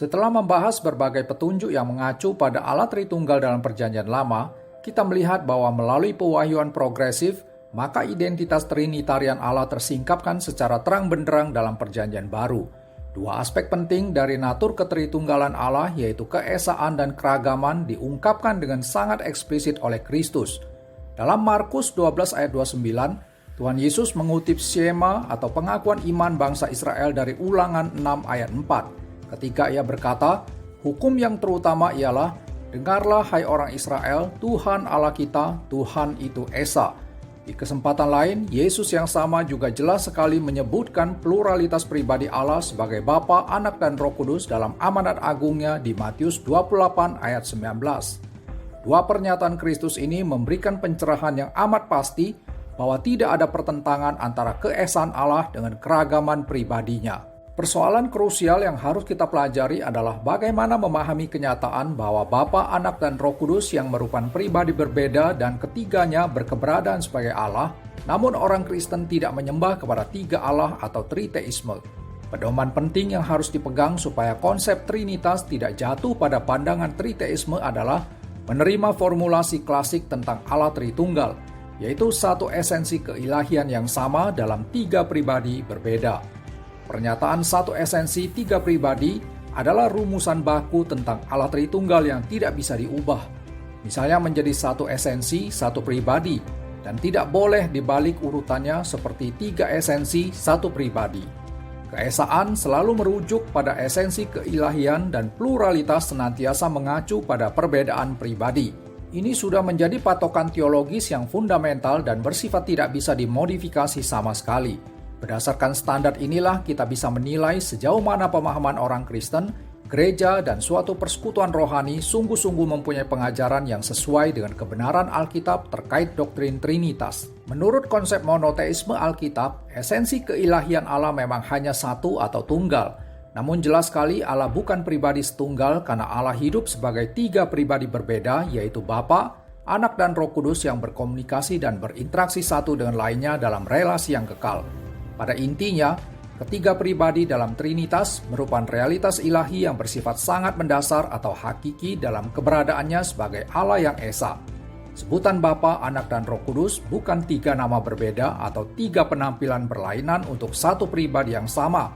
Setelah membahas berbagai petunjuk yang mengacu pada Allah Tritunggal dalam Perjanjian Lama, kita melihat bahwa melalui pewahyuan progresif, maka identitas Trinitarian Allah tersingkapkan secara terang benderang dalam Perjanjian Baru. Dua aspek penting dari natur ketritunggalan Allah, yaitu keesaan dan keragaman, diungkapkan dengan sangat eksplisit oleh Kristus. Dalam Markus 12 ayat 29, Tuhan Yesus mengutip Shema atau pengakuan iman bangsa Israel dari Ulangan 6 ayat 4. Ketika ia berkata, hukum yang terutama ialah, dengarlah hai orang Israel, Tuhan Allah kita, Tuhan itu Esa. Di kesempatan lain, Yesus yang sama juga jelas sekali menyebutkan pluralitas pribadi Allah sebagai Bapa, Anak, dan Roh Kudus dalam amanat agungnya di Matius 28 ayat 19. Dua pernyataan Kristus ini memberikan pencerahan yang amat pasti bahwa tidak ada pertentangan antara keesaan Allah dengan keragaman pribadinya. Persoalan krusial yang harus kita pelajari adalah bagaimana memahami kenyataan bahwa Bapa, Anak, dan Roh Kudus yang merupakan pribadi berbeda dan ketiganya berkeberadaan sebagai Allah, namun orang Kristen tidak menyembah kepada tiga Allah atau triteisme. Pedoman penting yang harus dipegang supaya konsep Trinitas tidak jatuh pada pandangan triteisme adalah menerima formulasi klasik tentang Allah Tritunggal, yaitu satu esensi keilahian yang sama dalam tiga pribadi berbeda. Pernyataan satu esensi tiga pribadi adalah rumusan baku tentang Allah Tritunggal yang tidak bisa diubah. Misalnya menjadi satu esensi, satu pribadi, dan tidak boleh dibalik urutannya seperti tiga esensi, satu pribadi. Keesaan selalu merujuk pada esensi keilahian dan pluralitas senantiasa mengacu pada perbedaan pribadi. Ini sudah menjadi patokan teologis yang fundamental dan bersifat tidak bisa dimodifikasi sama sekali. Berdasarkan standar inilah kita bisa menilai sejauh mana pemahaman orang Kristen, gereja, dan suatu persekutuan rohani sungguh-sungguh mempunyai pengajaran yang sesuai dengan kebenaran Alkitab terkait doktrin Trinitas. Menurut konsep monoteisme Alkitab, esensi keilahian Allah memang hanya satu atau tunggal. Namun jelas sekali Allah bukan pribadi setunggal karena Allah hidup sebagai tiga pribadi berbeda, yaitu Bapa, Anak, dan Roh Kudus yang berkomunikasi dan berinteraksi satu dengan lainnya dalam relasi yang kekal. Pada intinya, ketiga pribadi dalam Trinitas merupakan realitas ilahi yang bersifat sangat mendasar atau hakiki dalam keberadaannya sebagai Allah yang Esa. Sebutan Bapa, Anak, dan Roh Kudus bukan tiga nama berbeda atau tiga penampilan berlainan untuk satu pribadi yang sama.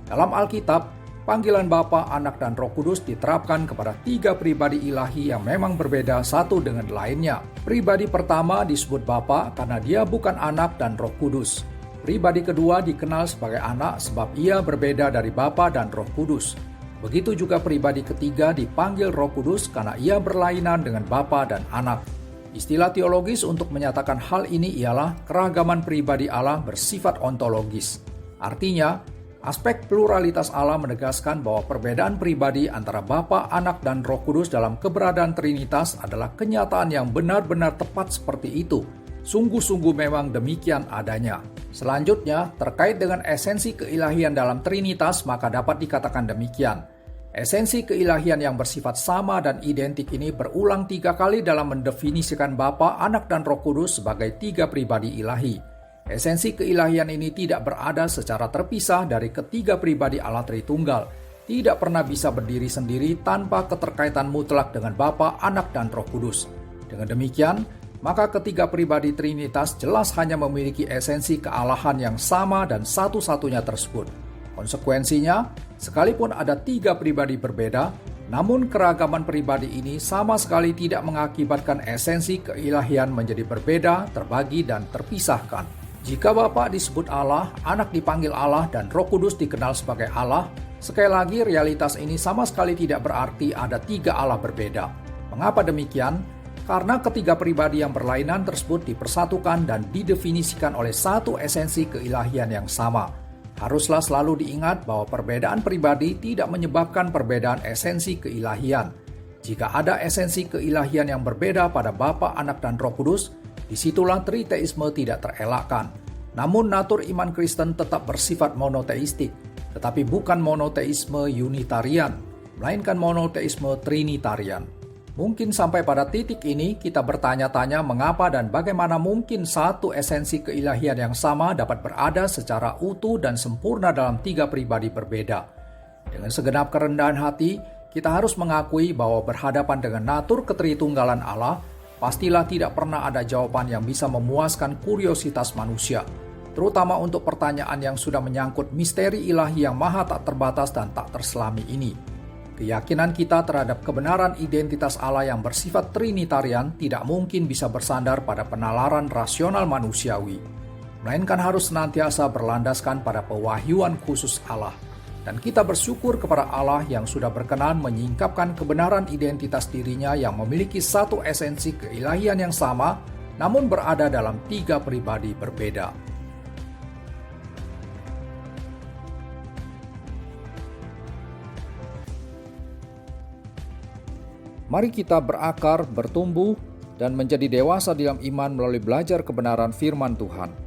Dalam Alkitab, panggilan Bapa, Anak, dan Roh Kudus diterapkan kepada tiga pribadi ilahi yang memang berbeda satu dengan lainnya. Pribadi pertama disebut Bapa karena dia bukan Anak dan Roh Kudus. Pribadi kedua dikenal sebagai Anak sebab ia berbeda dari Bapa dan Roh Kudus. Begitu juga pribadi ketiga dipanggil Roh Kudus karena ia berlainan dengan Bapa dan Anak. Istilah teologis untuk menyatakan hal ini ialah keragaman pribadi Allah bersifat ontologis. Artinya, aspek pluralitas Allah menegaskan bahwa perbedaan pribadi antara Bapa, Anak, dan Roh Kudus dalam keberadaan Trinitas adalah kenyataan yang benar-benar tepat seperti itu. Sungguh-sungguh memang demikian adanya. Selanjutnya, terkait dengan esensi keilahian dalam Trinitas, maka dapat dikatakan demikian. Esensi keilahian yang bersifat sama dan identik ini berulang 3 kali dalam mendefinisikan Bapa, Anak, dan Roh Kudus sebagai tiga pribadi ilahi. Esensi keilahian ini tidak berada secara terpisah dari ketiga pribadi Allah Tritunggal. Tidak pernah bisa berdiri sendiri tanpa keterkaitan mutlak dengan Bapa, Anak, dan Roh Kudus. Dengan demikian, maka ketiga pribadi Trinitas jelas hanya memiliki esensi kealahan yang sama dan satu-satunya tersebut. Konsekuensinya, sekalipun ada tiga pribadi berbeda, namun keragaman pribadi ini sama sekali tidak mengakibatkan esensi keilahian menjadi berbeda, terbagi, dan terpisahkan. Jika Bapa disebut Allah, Anak dipanggil Allah, dan Roh Kudus dikenal sebagai Allah, sekali lagi realitas ini sama sekali tidak berarti ada tiga Allah berbeda. Mengapa demikian? Karena ketiga pribadi yang berlainan tersebut dipersatukan dan didefinisikan oleh satu esensi keilahian yang sama. Haruslah selalu diingat bahwa perbedaan pribadi tidak menyebabkan perbedaan esensi keilahian. Jika ada esensi keilahian yang berbeda pada Bapa, Anak, dan Roh Kudus, disitulah triteisme tidak terelakkan. Namun natur iman Kristen tetap bersifat monoteistik, tetapi bukan monoteisme unitarian, melainkan monoteisme trinitarian. Mungkin sampai pada titik ini kita bertanya-tanya mengapa dan bagaimana mungkin satu esensi keilahian yang sama dapat berada secara utuh dan sempurna dalam tiga pribadi berbeda. Dengan segenap kerendahan hati, kita harus mengakui bahwa berhadapan dengan natur ketritunggalan Allah, pastilah tidak pernah ada jawaban yang bisa memuaskan kuriositas manusia, terutama untuk pertanyaan yang sudah menyangkut misteri ilahi yang maha tak terbatas dan tak terselami ini. Keyakinan kita terhadap kebenaran identitas Allah yang bersifat trinitarian tidak mungkin bisa bersandar pada penalaran rasional manusiawi, melainkan harus senantiasa berlandaskan pada pewahyuan khusus Allah. Dan kita bersyukur kepada Allah yang sudah berkenan menyingkapkan kebenaran identitas dirinya yang memiliki satu esensi keilahian yang sama, namun berada dalam tiga pribadi berbeda. Mari kita berakar, bertumbuh, dan menjadi dewasa dalam iman melalui belajar kebenaran firman Tuhan.